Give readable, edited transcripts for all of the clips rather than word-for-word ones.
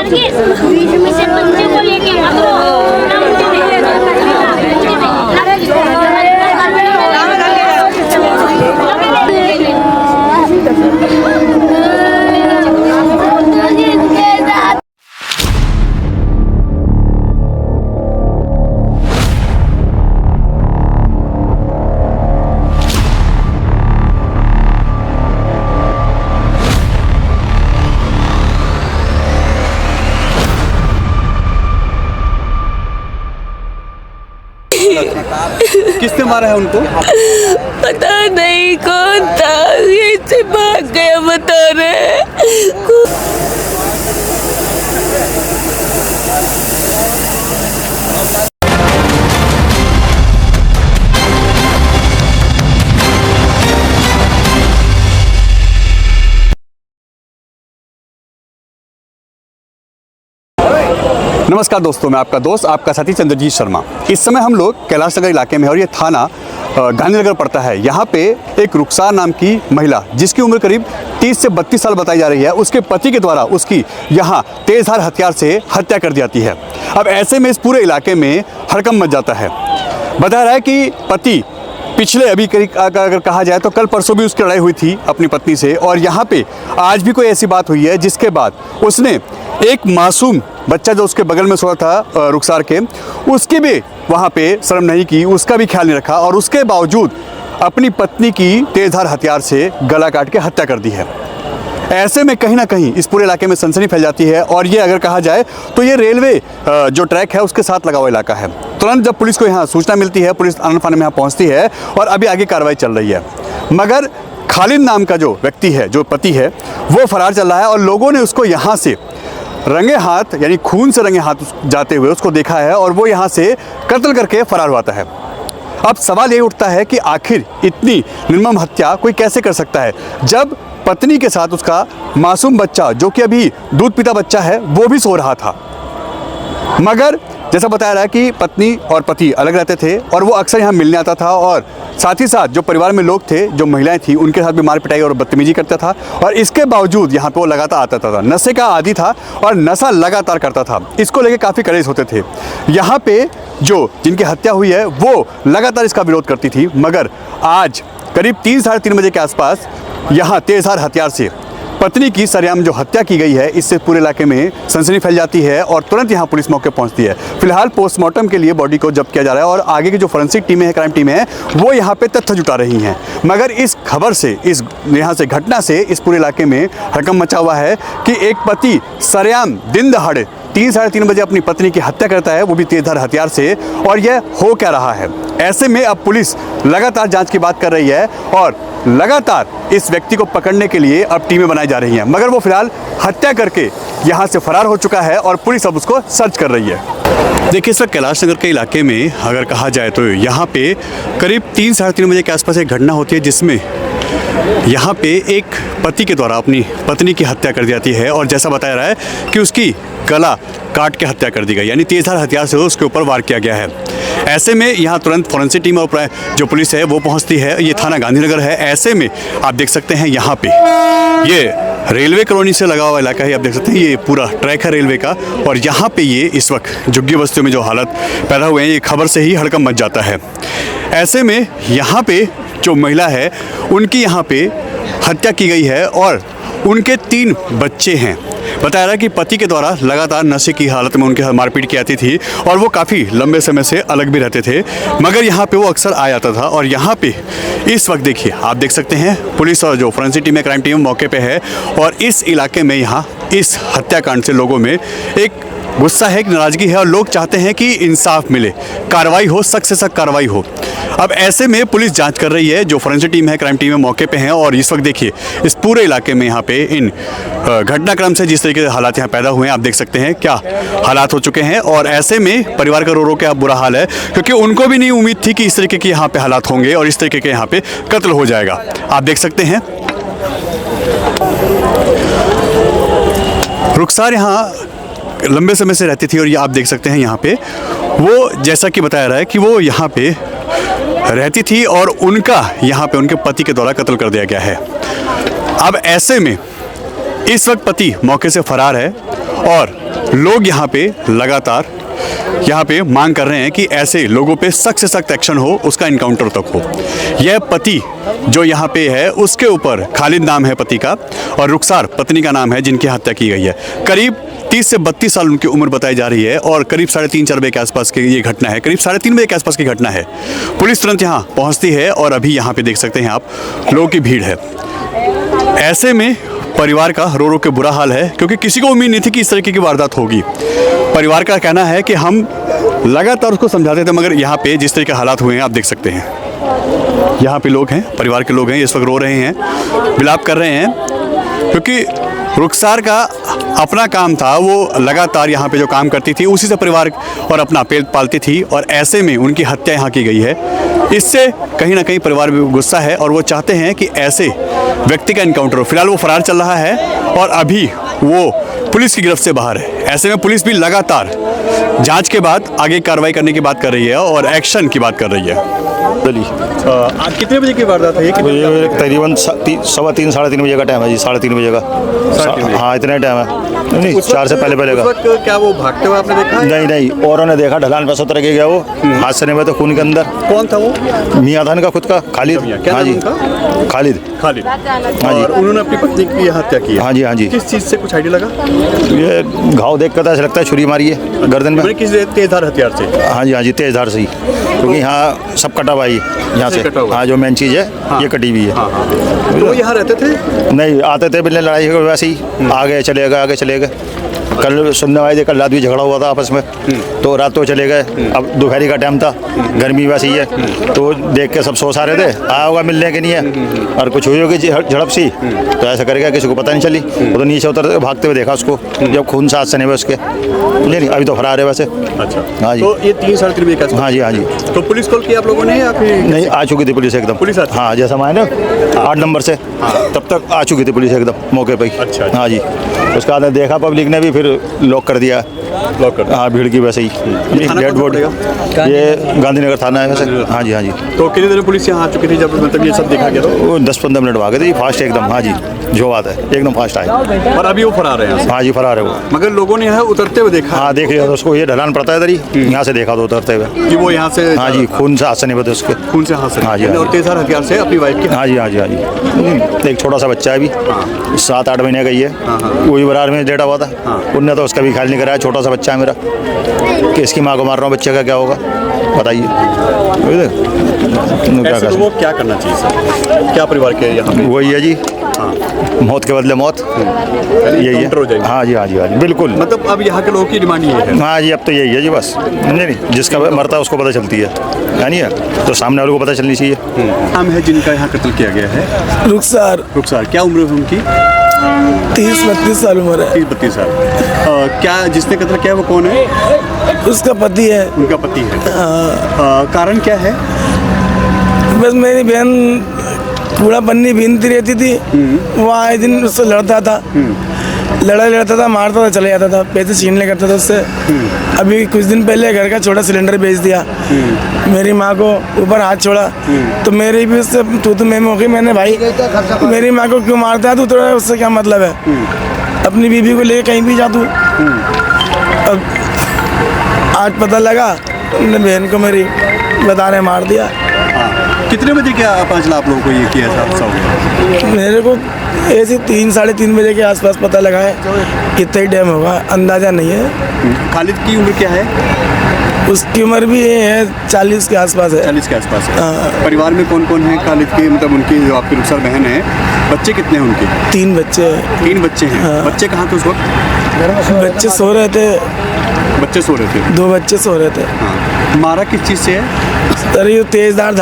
बीच में से बच्चे को लेके किसने मारा है उनको? पता नहीं कौन था, ये से भाग गया बता रहे। नमस्कार दोस्तों, मैं आपका दोस्त, आपका साथी चंद्रजीत शर्मा। इस समय हम लोग कैलाश नगर इलाके में और ये थाना गांधीनगर पड़ता है। यहाँ पे एक रुखसार नाम की महिला, जिसकी उम्र करीब 30 से 32 साल बताई जा रही है, उसके पति के द्वारा उसकी यहाँ तेजधार हथियार से हत्या कर दी जाती है। अब ऐसे में इस पूरे इलाके में हड़कंप मच जाता है। बताया रहा है कि पति पिछले अभी अगर कहा जाए तो कल परसों भी उसकी लड़ाई हुई थी अपनी पत्नी से, और यहाँ पे आज भी कोई ऐसी बात हुई है जिसके बाद उसने एक मासूम बच्चा जो उसके बगल में सोया था रुखसार के, उसकी भी वहाँ पे शर्म नहीं की, उसका भी ख्याल नहीं रखा और उसके बावजूद अपनी पत्नी की तेजधार हथियार से गला काट के हत्या कर दी है। ऐसे में कहीं ना कहीं इस पूरे इलाके में सनसनी फैल जाती है। और ये अगर कहा जाए तो ये रेलवे जो ट्रैक है उसके साथ लगा हुआ इलाका है। तुरंत जब पुलिस को यहाँ सूचना मिलती है, पुलिस आनन फानन में यहाँ पहुँचती है और अभी आगे कार्रवाई चल रही है। मगर खालिद नाम का जो व्यक्ति है, जो पति है, वो फरार चल रहा है और लोगों ने उसको यहाँ से रंगे हाथ, यानी खून से रंगे हाथ जाते हुए उसको देखा है और वो यहाँ से कत्ल करके फरार हुआ है। अब सवाल ये उठता है कि आखिर इतनी निर्मम हत्या कोई कैसे कर सकता है, जब पत्नी के साथ उसका मासूम बच्चा, जो कि अभी दूध पीता बच्चा है, वो भी सो रहा था। मगर जैसा बताया रहा है कि पत्नी और पति अलग रहते थे और वो अक्सर यहाँ मिलने आता था और साथ ही साथ जो परिवार में लोग थे, जो महिलाएं थी, उनके साथ भी मार पिटाई और बदतमीजी करता था। और इसके बावजूद यहाँ पे वो लगातार आता था। नशे का आदी था और नशा लगातार करता था। इसको लेके काफ़ी कलेश होते थे। यहाँ पे जो जिनकी हत्या हुई है वो लगातार इसका विरोध करती थी। मगर आज करीब 3 साढ़े 3 बजे के आसपास यहाँ तेजधार हथियार से पत्नी की सरेआम जो हत्या की गई है, इससे पूरे इलाके में सनसनी फैल जाती है और तुरंत यहाँ पुलिस मौके पहुँचती है। फिलहाल पोस्टमार्टम के लिए बॉडी को जब्त किया जा रहा है और आगे की जो फोरेंसिक टीमें हैं, क्राइम टीमें हैं, वो यहाँ पे तथ्य जुटा रही हैं। मगर इस खबर से, इस यहाँ से घटना से इस पूरे इलाके में हड़कंप मचा हुआ है कि एक पति सरेआम दिन दहाड़े 3 साढ़े 3 बजे अपनी पत्नी की हत्या करता है, वो भी तेजधार हथियार से। और यह हो क्या रहा है? ऐसे में अब पुलिस लगातार जांच की बात कर रही है और लगातार इस व्यक्ति को पकड़ने के लिए अब टीमें बनाई जा रही हैं। मगर वो फिलहाल हत्या करके यहाँ से फरार हो चुका है और पुलिस अब उसको सर्च कर रही है। देखिए, इस वक्त कैलाश नगर के इलाके में अगर कहा जाए तो यहाँ पे करीब 3 साढ़े 3 बजे के आसपास एक घटना होती है जिसमें यहाँ पे एक पति के द्वारा अपनी पत्नी की हत्या कर दी जाती है और जैसा बताया रहा है कि उसकी गला काट के हत्या कर दी गई, यानी तेजधार हथियार से उसके ऊपर वार किया गया है। ऐसे में यहाँ तुरंत फोरेंसिक टीम और जो पुलिस है वो पहुँचती है। ये थाना गांधीनगर है। ऐसे में आप देख सकते हैं यहाँ पे ये रेलवे कॉलोनी से लगा हुआ इलाका है। आप देख सकते हैं ये पूरा ट्रैक है रेलवे का और यहाँ पे ये इस वक्त झुग्गी बस्तियों में जो हालत पैदा हुए हैं, ये खबर से ही हड़कंप मच जाता है। ऐसे में यहाँ पे जो महिला है उनकी यहाँ पे हत्या की गई है और उनके 3 बच्चे हैं। बताया रहा है कि पति के द्वारा लगातार नशे की हालत में उनके मारपीट की जाती थी और वो काफ़ी लंबे समय से अलग भी रहते थे। मगर यहाँ पे वो अक्सर आ जाता था और यहाँ पे इस वक्त देखिए, आप देख सकते हैं पुलिस और जो फोरेंसिक टीम है, क्राइम टीम मौके पे है और इस इलाके में यहाँ इस हत्याकांड से लोगों में एक गुस्सा है, एक नाराज़गी है और लोग चाहते हैं कि इंसाफ मिले, कार्रवाई हो, सख्त से सख्त कार्रवाई हो। अब ऐसे में पुलिस जांच कर रही है, जो फोरेंसिक टीम है, क्राइम टीम है, मौके पे हैं और इस वक्त देखिए इस पूरे इलाके में यहाँ पे इन घटनाक्रम से जिस तरीके से हालात यहाँ पैदा हुए हैं, आप देख सकते हैं क्या हालात हो चुके हैं। और ऐसे में परिवार का रो रो के अब बुरा हाल है, क्योंकि उनको भी नहीं उम्मीद थी कि इस तरीके के यहाँ पे हालात होंगे और इस तरीके के यहाँ पे कत्ल हो जाएगा। आप देख सकते हैं रुखसार यहाँ लंबे समय से रहती थी और ये आप देख सकते हैं यहाँ पे वो, जैसा कि बताया रहा है कि वो यहाँ पे रहती थी और उनका यहाँ पे उनके पति के द्वारा कत्ल कर दिया गया है। अब ऐसे में इस वक्त पति मौके से फरार है और लोग यहाँ पे लगातार मांग कर रहे हैं कि ऐसे लोगों पे सख्त से सख्त एक्शन हो, उसका इनकाउंटर तक हो। यह पति जो यहाँ पे है उसके ऊपर खालिद नाम है पति का, और रुखसार पत्नी का नाम है जिनकी हत्या की गई है। करीब 30 से 32 साल उनकी उम्र बताई जा रही है और करीब 3:30-4 बजे के आसपास की ये घटना है। करीब 3:30 बजे के आसपास की घटना है। पुलिस तुरंत यहाँ पहुँचती है और अभी यहाँ पे देख सकते हैं आप लोगों की भीड़ है। ऐसे में परिवार का रो रो के बुरा हाल है, क्योंकि किसी को उम्मीद नहीं थी कि इस तरीके की वारदात होगी। परिवार का कहना है कि हम लगातार उसको समझाते थे, मगर यहाँ पे जिस तरीके हालात हुए हैं आप देख सकते हैं। यहाँ पे लोग हैं, परिवार के लोग हैं, इस वक्त रो रहे हैं, विलाप कर रहे हैं, क्योंकि रुखसार का अपना काम था। वो लगातार यहाँ पे जो काम करती थी उसी से परिवार और अपना पेट पालती थी, और ऐसे में उनकी हत्या यहाँ की गई है। इससे कहीं ना कहीं परिवार में गुस्सा है और वो चाहते हैं कि ऐसे व्यक्ति का इनकाउंटर हो। फिलहाल वो फरार चल रहा है और अभी वो पुलिस की गिरफ्त से बाहर है। ऐसे में पुलिस भी लगातार जांच के बाद आगे कार्रवाई करने की बात कर रही है और एक्शन की बात कर रही है। आज कितने बजे की वारदात है ये? तकरीबन 3:15 साढ़े 3 बजे का टाइम है जी। 3:30 बजे का। हाँ, इतना टाइम है। नहीं, 4 से पहले का। क्या वो भागते हुए आपने देखा? नहीं, औरों ने देखा ढलान पे से उतर के गया वो, हाथ से नहीं, तो खून के अंदर। कौन था वो? मियाँ था इनका खुद का, खालिद। हाँ जी, खालिद। हाँ जी। और उन्होंने अपनी पत्नी की हत्या की? हाँ जी, हाँ जी। किस चीज़ से कुछ आइडिया लगा? ये घाव देख कर ऐसा लगता है छुरी मारी है गर्दन में। किस तेजधार हथियार से? हाँ जी, तेजधार से ही, क्योंकि यहाँ सब कटा हुआ है यहाँ से। हाँ, जो मेन चीज़ है ये कटी हुई है। तो वो यहाँ रहते थे? नहीं, आते थे बिल्ले लड़ाई वैसे ही आगे चले गए। कल सुनने वाले थे, कल रात भी झगड़ा हुआ था आपस में, तो रात तो चले गए। अब दोपहरी का टाइम था, गर्मी वैसी है, तो देख के सब सो सा रहे थे, आया होगा मिलने के लिए, और कुछ हुई होगी झड़प सी, तो ऐसा करेगा किसी को पता नहीं चली। वो तो नीचे उतर भागते हुए देखा उसको, जब खून साथ से नहीं उसके। नहीं, अभी तो फरार है वैसे। अच्छा, हाँ जी। तो ये 3-3:30 बजे का? हाँ जी। तो पुलिस कॉल किया आप लोगों ने या फिर? नहीं, आ चुकी थी पुलिस एकदम। पुलिस? हाँ, जैसा हमारे ना 8 नंबर से, तब तक आ चुकी थी पुलिस एकदम मौके पर ही। अच्छा। हाँ जी। उसके बाद देखा पब्लिक ने भी, फिर लॉक कर दिया। हाँ, भीड़ की वैसे ही। डेड बॉडी ये गांधीनगर थाना है वैसे। हाँ जी। तो कितनी देर पुलिस यहाँ आ चुकी थी जब मतलब ये सब देखा गया? वो 10-15 मिनट भागे थे, फास्ट एकदम। हाँ जी, जो बात है एकदम फास्ट आए। और अभी वो फरार है? हाँ जी, फरार है वो। मगर लोगों ने यहाँ उतरते हुए देखा? हाँ, देख लिया तो उसको, ये ढलान पड़ता है इधर ही, यहाँ से देखा तो उतरते हुए कि वो यहाँ से। हाँ जी, खून से हाथ से नहीं बते उसके। खून से हाथ से? हाँ जी। और तेजधार हथियार से अपनी वाइफ की? हाँ जी। एक छोटा सा बच्चा है अभी, 7-8 महीने का ही है, वही बरार में डेटा हुआ था। उनने तो उसका भी ख्याल नहीं कराया। छोटा सा बच्चा है मेरा, कि इसकी माँ को मार रहा हूँ, बच्चे का क्या होगा बताइए। ऐसे लोगों को क्या करना चाहिए सर? क्या परिवार के यहाँ पे? वही है जी, मौत के बदले मौत, यही है। हाँ जी, बिल्कुल। मतलब अब यहाँ के लोगों की डिमांड ये है? हाँ जी, अब तो यही है जी बस। नहीं, जिसका मरता है उसको पता चलती है, नहीं है तो सामने वालों को पता चलनी चाहिए। नाम है जिनका यहाँ कत्ल किया गया है? रुखसार। क्या उम्र है उनकी? 30-32 साल उम्र है। 30-32 साल। क्या जिसने कत्ल किया वो कौन है? उसका पति है। उनका पति है? कारण क्या है? बस मेरी बहन कूड़ा पन्नी बीनती रहती थी, वो आए दिन उससे लड़ता था, मारता था, चले जाता था, पैसे छीन ले करता था उससे। अभी कुछ दिन पहले घर का छोटा सिलेंडर बेच दिया, मेरी माँ को ऊपर हाथ छोड़ा, तो मेरी भी उससे तू मैं हो गई। मैंने भाई मेरी माँ को क्यों मारता है तू, तो उससे क्या मतलब है? अपनी बीवी को लेके कहीं भी जा तू। अब आज पता लगा उन्होंने बहन को मेरी बता रहे मार दिया। कितने बजे क्या पहुँचला आप लोगों को ये किया था? मेरे को ऐसे 3-3:30 बजे के आसपास पता लगा है, कितना ही टाइम होगा अंदाज़ा नहीं है। खालिद की उम्र क्या है? उसकी उम्र भी है 40 के आसपास है। 40 के आसपास है। परिवार में कौन कौन है खालिद के? मतलब उनकी जो आपकी रुखसार बहन है, बच्चे कितने हैं उनके? 3 बच्चे हैं। 3 बच्चे हैं? बच्चे कहाँ थे उस वक्त? बच्चे सो रहे थे। बच्चे सो रहे थे? 2 बच्चे सो रहे थे। मारा किस चीज़ से है? अरे ये तेजधार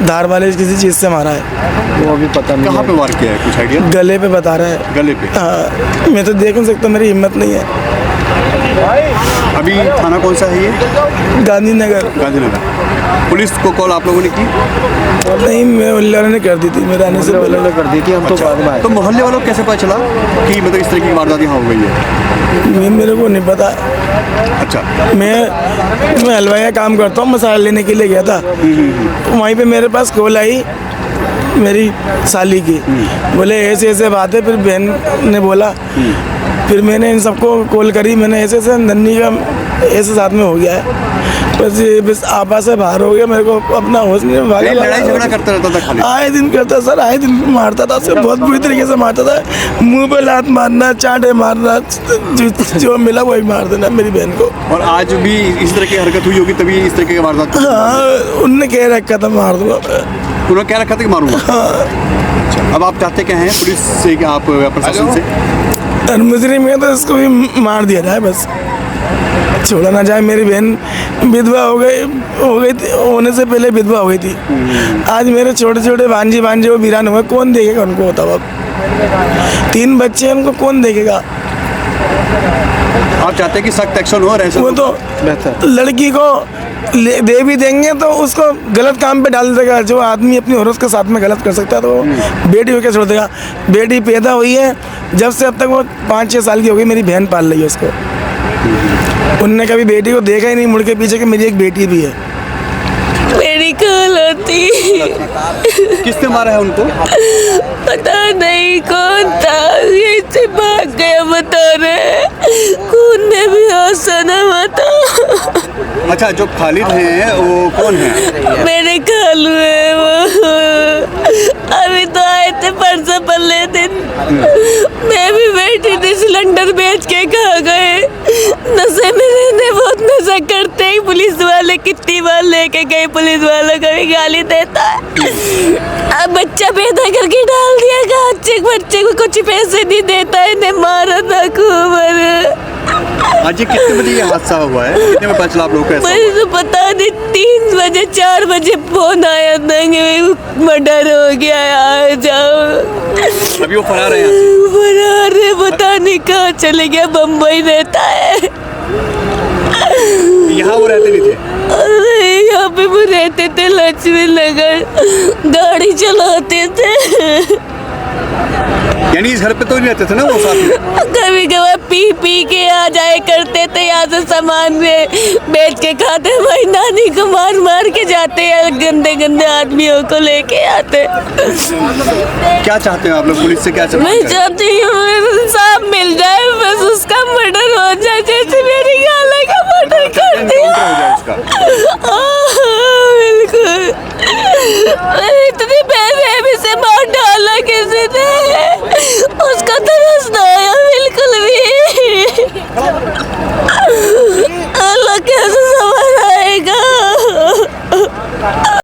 धार वाले किसी चीज़ से मारा है, वो अभी पता नहीं। कहाँ पे वार किया है, कुछ आइडिया? गले पे बता रहा है। गले पे? हाँ, मैं तो देख नहीं सकता, मेरी हिम्मत नहीं है। अभी थाना कौन सा है ये? गांधीनगर। पुलिस को कॉल आप लोगों ने की? नहीं, मैं मोहल्ले ने कर दी थी, मेरे आने से पहले कर दी थी। हम तो बाद में आए। तो मोहल्ले वालों को कैसे पता चला कि मतलब इस तरह की वारदात यहाँ हो गई है? मेरे को नहीं पता। अच्छा। मैं हलवाई का काम करता हूँ, मसाला लेने के लिए गया था, तो वहीं पे मेरे पास कॉल आई मेरी साली की, बोले ऐसे बात है। फिर बहन ने बोला, फिर मैंने इन सबको कॉल करी, मैंने ऐसे नन्नी का ऐसे साथ में हो गया है, बस आपा से बाहर हो गया, मेरे को अपना होश नहीं भागा। लड़ाई झगड़ा करता रहता था खाली? आए दिन करता सर, आए दिन मारता था सर, बहुत बुरी तरीके से मारता था, मुंह पे लात मारना, चांटे मारना, जो मिला वही मार देना मेरी बहन को। और आज भी इस तरह की हरकत हुई होगी तभी इस तरह की वारदात? हाँ, उनने कह रखा था मार दूंगा। उन्होंने क्या रखा था कि मारूंगा? अच्छा, अब आप चाहते क्या हैं पुलिस से कि आप प्रशासन से? मुजरिम है तो इसको भी मार दिया जाए, बस छोड़ा ना जाए। मेरी बहन विधवा हो गई थी, होने से पहले विधवा हो गई थी। आज मेरे छोटे छोटे भांजी वो वीरान हुए, कौन देखेगा उनको? बताओ अब 3 बच्चे हैं, उनको कौन देखेगा? आप चाहते हैं कि सख्त एक्शन हो? वो तो लड़की को दे भी देंगे तो उसको गलत काम पे डाल देगा। जो आदमी अपनी औरत के साथ में गलत कर सकता है तो बेटी को क्या छोड़ देगा? बेटी पैदा हुई है जब से अब तक वो 5-6 साल की हो गई, मेरी बहन पाल रही है उसको। उनने कभी बेटी को देखा ही नहीं मुड़ के पीछे कि मेरी एक बेटी भी है। मेरी कॉल होती। किसने मारा है उनको? पता नहीं कौन था, ये से भाग गया बता रहे, खून में भी हौसला न था। अच्छा, जो खालिद हैं वो कौन है? मेरे खालू है वो, अभी तो आए थे परसों पहले दिन। मैं भी बैठी थी, सिलेंडर बेच के खा गए। नशे में रहने, बहुत नशा करते हैं। पुलिस वाले कितनी बार लेके गए, पुलिस वालों को भी गाली देता है। अब बच्चा पैदा करके डाल दिया, अच्छे बच्चे को कुछ पैसे नहीं देता है, इन्हें मारा था खूब। आज ये कितने बजे ये हादसा हुआ है? कितने बजे पता चला आप लोगों को? मुझे तो पता नहीं, 3 बजे 4 बजे फोन आया था कि मर्डर हो गया है, आ जाओ। अभी वो फरार है यहाँ से? फरार है, पता नहीं कहाँ चले गया, बम्बई रहता है। यहाँ वो रहते नहीं थे? अरे यहाँ पे वो रहते थे लक्ष्मी नगर, गाड़ी चलाते थे। यानी इस घर पे तो नहीं रहते थे ना वो साथ में? कभी कभी पी के आ जाए करते थे, यहाँ से सामान में बेच के खाते, वही नानी को मार के जाते हैं, गंदे आदमियों को लेके आते। क्या चाहते हैं आप लोग? पुलिस से क्या चाहते हैं? मैं चाहती हूँ इंसाफ मिल जाए, बस उसका मर्डर हो जाए, जैसे मेरी गाला का मर्डर कर दिया। बिल्कुल, इतनी बेरहमी से मार डाला किसी ने, उसका तरस ना आया बिल्कुल भी।